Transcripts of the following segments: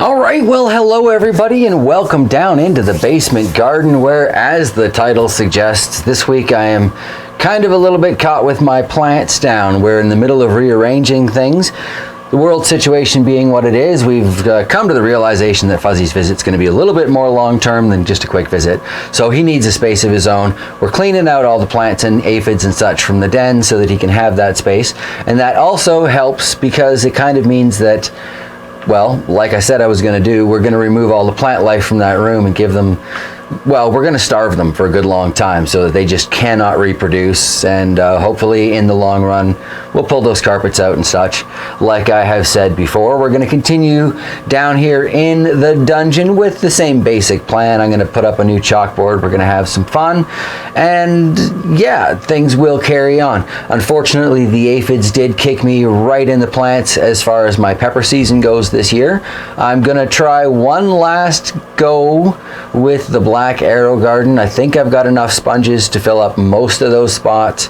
All right, well, hello everybody and welcome down into the basement garden where, as the title suggests, this week I am kind of a little bit caught with my plants down. We're in the middle of rearranging things. The world situation being what it is, we've come to the realization that Fuzzy's visit's going to be a little bit more long-term than just a quick visit. So he needs a space of his own. We're cleaning out all the plants and aphids and such from the den so that he can have that space. And that also helps because it kind of means that, well, like I said I was going to do, we're going to remove all the plant life from that room and give them, well, we're going to starve them for a good long time so that they just cannot reproduce, and hopefully in the long run we'll pull those carpets out and such. Like I have said before, we're going to continue down here in the dungeon with the same basic plan. I'm going to put up a new chalkboard, we're going to have some fun, and yeah, things will carry on. Unfortunately, the aphids did kick me right in the plants as far as my pepper season goes this year. I'm going to try one last go with the black arrow garden. I think I've got enough sponges to fill up most of those spots,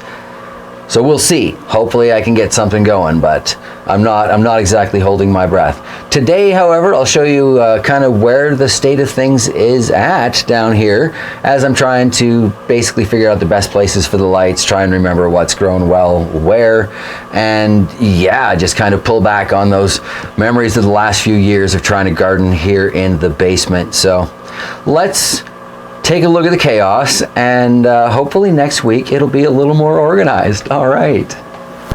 so we'll see. Hopefully I can get something going, but I'm not exactly holding my breath. Today, however, I'll show you kind of where the state of things is at down here as I'm trying to basically figure out the best places for the lights, try and remember what's grown well where, and yeah, just kind of pull back on those memories of the last few years of trying to garden here in the basement. So let's take a look at the chaos, and hopefully next week it'll be a little more organized. All right.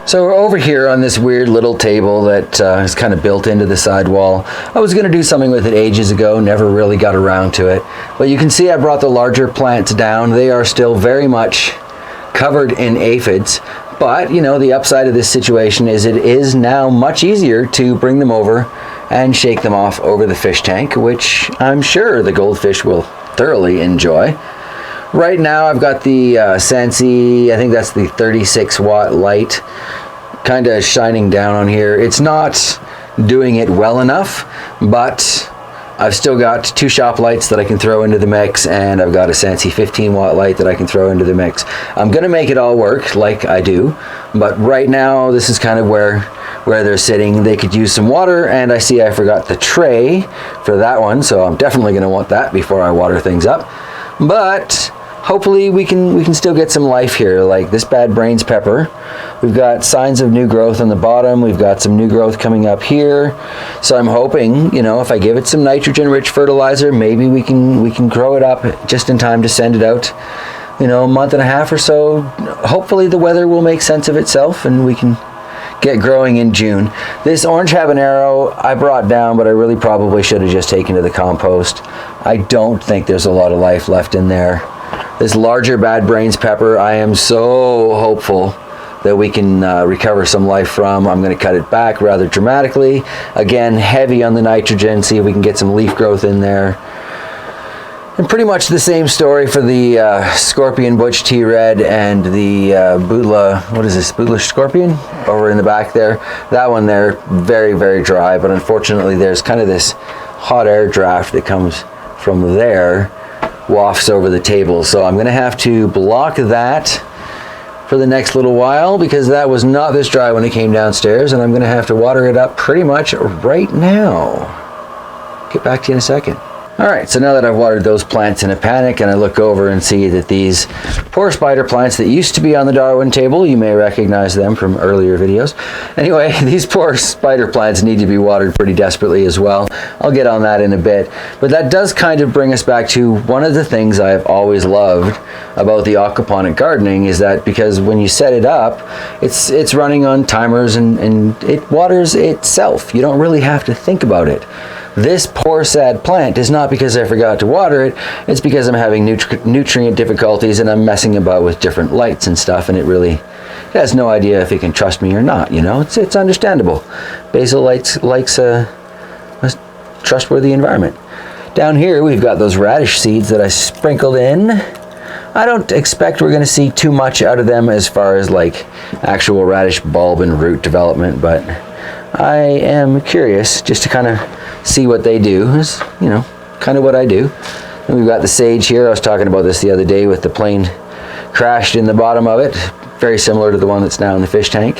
So we're over here on this weird little table that is kind of built into the side wall. I was going to do something with it ages ago, never really got around to it. But you can see I brought the larger plants down. They are still very much covered in aphids. But, you know, the upside of this situation is it is now much easier to bring them over and shake them off over the fish tank, which I'm sure the goldfish will thoroughly enjoy. Right now I've got the Sensi, I think that's the 36 watt light, kind of shining down on here. It's not doing it well enough, but I've still got two shop lights that I can throw into the mix, and I've got a Sensi 15 watt light that I can throw into the mix. I'm gonna make it all work like I do, but right now this is kind of where they're sitting. They could use some water, and I see I forgot the tray for that one, so I'm definitely going to want that before I water things up. But hopefully we can still get some life here. Like this bad brains pepper, we've got signs of new growth on the bottom, we've got some new growth coming up here, so I'm hoping, you know, if I give it some nitrogen rich fertilizer, maybe we can grow it up just in time to send it out, you know, a month and a half or so. Hopefully the weather will make sense of itself and we can get growing in June. This orange habanero I brought down, but I really probably should have just taken to the compost. I don't think there's a lot of life left in there. This larger bad brains pepper, I am so hopeful that we can recover some life from. I'm going to cut it back rather dramatically. Again, heavy on the nitrogen, see if we can get some leaf growth in there. And pretty much the same story for the Scorpion Butch T-Red and the Budla, what is this, Budla Scorpion? Over in the back there. That one there, very, very dry, but unfortunately there's kind of this hot air draft that comes from there, wafts over the table. So I'm gonna have to block that for the next little while because that was not this dry when it came downstairs, and I'm gonna have to water it up pretty much right now. Get back to you in a second. All right, so now that I've watered those plants in a panic and I look over and see that these poor spider plants that used to be on the Darwin table, you may recognize them from earlier videos. Anyway, these poor spider plants need to be watered pretty desperately as well. I'll get on that in a bit. But that does kind of bring us back to one of the things I've always loved about the aquaponic gardening is that because when you set it up, it's running on timers and it waters itself. You don't really have to think about it. This poor sad plant is not because I forgot to water it, it's because I'm having nutrient difficulties and I'm messing about with different lights and stuff, and it has no idea if it can trust me or not, you know? It's understandable. Basil likes a trustworthy environment. Down here we've got those radish seeds that I sprinkled in. I don't expect we're going to see too much out of them as far as like actual radish bulb and root development, but I am curious just to kind of see what they do. Is, you know, kind of what I do. And we've got the sage here. I was talking about this the other day with the plane crashed in the bottom of it. Very similar to the one that's now in the fish tank.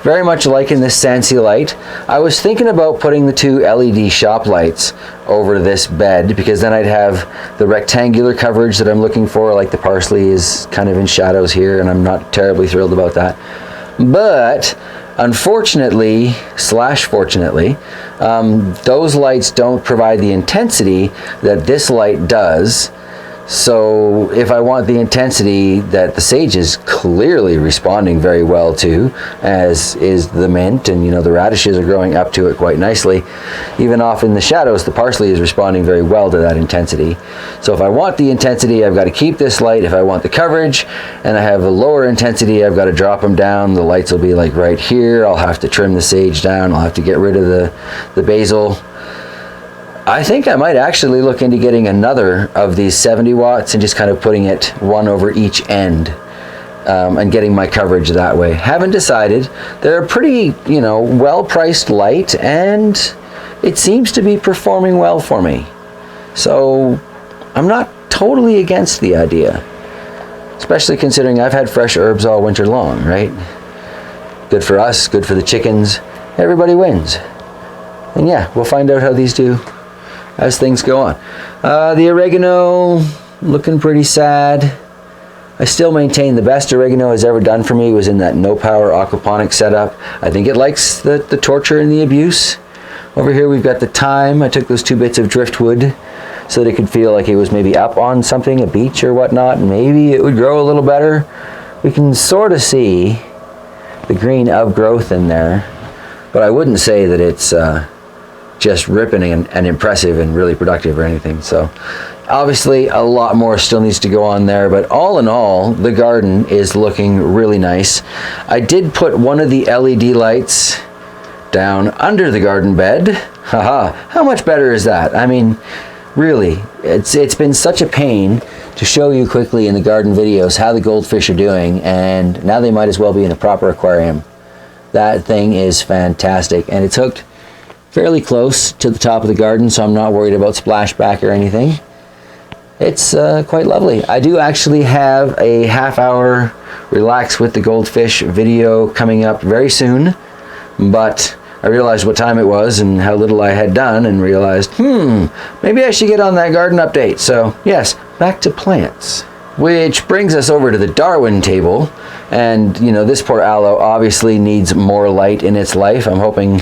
very much liking this Sansi light. I was thinking about putting the 2 LED shop lights over this bed, because then I'd have the rectangular coverage that I'm looking for. Like the parsley is kind of in shadows here, and I'm not terribly thrilled about that. But unfortunately, slash fortunately, those lights don't provide the intensity that this light does. So if I want the intensity that the sage is clearly responding very well to, as is the mint, and the radishes are growing up to it quite nicely, even off in the shadows, the parsley is responding very well to that intensity. So if I want the intensity, I've got to keep this light. If I want the coverage and I have a lower intensity, I've got to drop them down. The lights will be like right here. I'll have to trim the sage down. I'll have to get rid of the basil. I think I might actually look into getting another of these 70 watts and just kind of putting it one over each end, and getting my coverage that way. Haven't decided. They're a pretty, well-priced light, and it seems to be performing well for me. So I'm not totally against the idea, especially considering I've had fresh herbs all winter long, right? Good for us, good for the chickens. Everybody wins. And yeah, we'll find out how these do as things go on. The oregano, looking pretty sad. I still maintain the best oregano has ever done for me was in that no power aquaponics setup. I think it likes the torture and the abuse. Over here we've got the thyme. I took those 2 bits of driftwood so that it could feel like it was maybe up on something, a beach or whatnot, and maybe it would grow a little better. We can sort of see the green of growth in there, but I wouldn't say that it's just ripping and impressive and really productive or anything. So obviously a lot more still needs to go on there, but all in all, the garden is looking really nice. I did put one of the LED lights down under the garden bed. Haha, how much better is that? I mean, really, it's been such a pain to show you quickly in the garden videos how the goldfish are doing, and now they might as well be in a proper aquarium. That thing is fantastic, and it's hooked fairly close to the top of the garden, so I'm not worried about splashback or anything. It's quite lovely. I do actually have a half-hour relax with the goldfish video coming up very soon, but I realized what time it was and how little I had done, and realized, maybe I should get on that garden update. So yes, back to plants. Which brings us over to the Darwin table, and this poor aloe obviously needs more light in its life. I'm hoping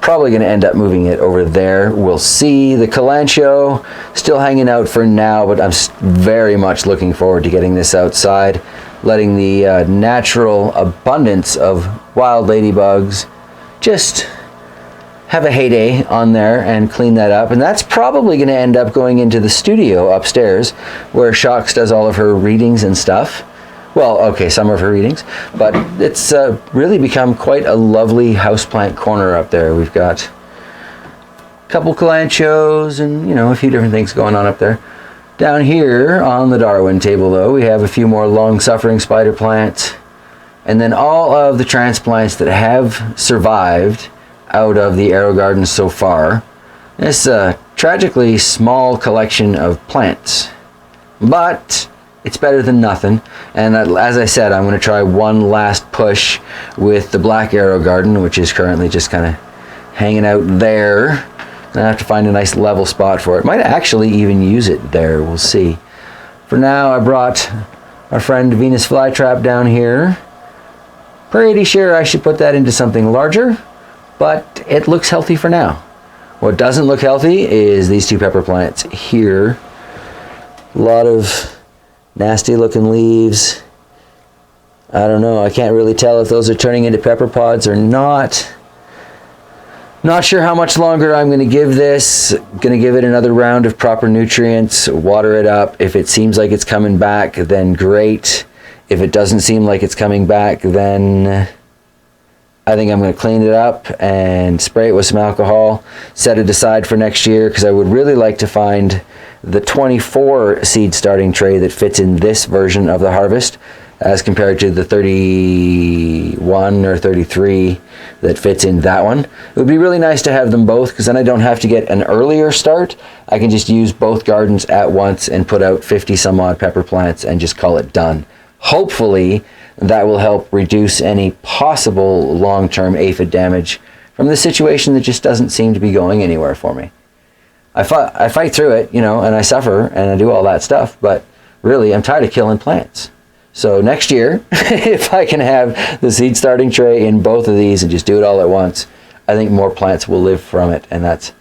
probably going to end up moving it over there. We'll see. The Kalanchoe still hanging out for now, but I'm very much looking forward to getting this outside, letting the natural abundance of wild ladybugs just have a heyday on there and clean that up. And that's probably going to end up going into the studio upstairs where Shox does all of her readings and stuff. Well, okay, some of her readings, but it's really become quite a lovely houseplant corner up there. We've got a couple Kalanchoes and, a few different things going on up there. Down here on the Darwin table, though, we have a few more long-suffering spider plants, and then all of the transplants that have survived out of the AeroGarden so far. It's a tragically small collection of plants, but it's better than nothing. And as I said, I'm going to try one last push with the black AeroGarden, which is currently just kind of hanging out there. And I have to find a nice level spot for it. Might actually even use it there. We'll see. For now, I brought our friend Venus flytrap down here. Pretty sure I should put that into something larger, but it looks healthy for now. What doesn't look healthy is these 2 pepper plants here. A lot of nasty looking leaves. I don't know, I can't really tell if those are turning into pepper pods or not. Not sure how much longer I'm going to give this. Going to give it another round of proper nutrients, water it up. If it seems like it's coming back, then great. If it doesn't seem like it's coming back, then I think I'm going to clean it up and spray it with some alcohol, set it aside for next year, because I would really like to find the 24 seed starting tray that fits in this version of the harvest, as compared to the 31 or 33 that fits in that one. It would be really nice to have them both, because then I don't have to get an earlier start. I can just use both gardens at once and put out 50 some odd pepper plants and just call it done. Hopefully that will help reduce any possible long-term aphid damage from the situation that just doesn't seem to be going anywhere for me. I fight through it, you know, and I suffer and I do all that stuff, but really I'm tired of killing plants. So next year, if I can have the seed starting tray in both of these and just do it all at once, I think more plants will live from it, and that's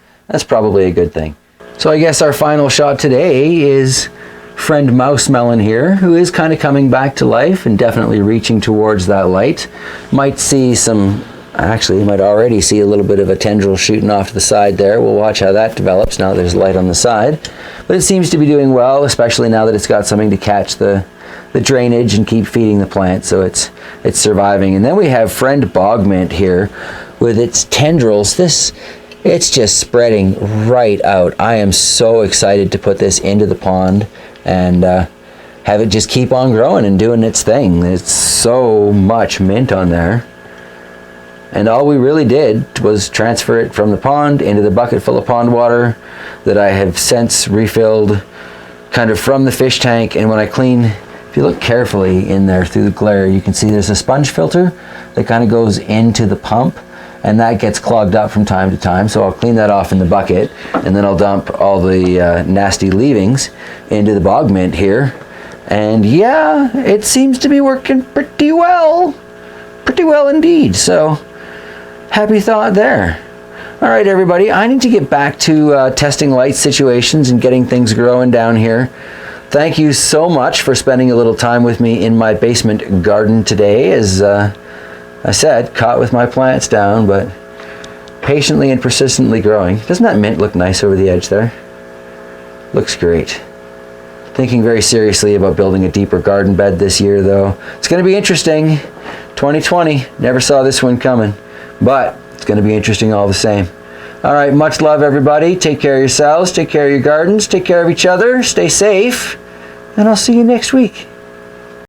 probably a good thing. So I guess our final shot today is friend Mouse Melon here, who is kind of coming back to life and definitely reaching towards that light. Might see some, actually you might already see a little bit of a tendril shooting off to the side there. We'll watch how that develops now that there's light on the side. But it seems to be doing well, especially now that it's got something to catch the drainage and keep feeding the plant, so it's surviving. And then we have friend Bog Mint here with its tendrils. It's just spreading right out. I am so excited to put this into the pond and have it just keep on growing and doing its thing. There's so much mint on there. And all we really did was transfer it from the pond into the bucket full of pond water that I have since refilled kind of from the fish tank. And when I clean, if you look carefully in there through the glare, you can see there's a sponge filter that kind of goes into the pump, and that gets clogged up from time to time. So I'll clean that off in the bucket, and then I'll dump all the nasty leavings into the bog mint here. And yeah, it seems to be working pretty well indeed. So happy thought there. All right, everybody, I need to get back to testing light situations and getting things growing down here. Thank you so much for spending a little time with me in my basement garden today. As I said, caught with my plants down, but patiently and persistently growing. Doesn't that mint look nice over the edge there? Looks great. Thinking very seriously about building a deeper garden bed this year, though. It's going to be interesting. 2020, never saw this one coming, but it's going to be interesting all the same. All right, much love, everybody. Take care of yourselves, take care of your gardens, take care of each other, stay safe, and I'll see you next week.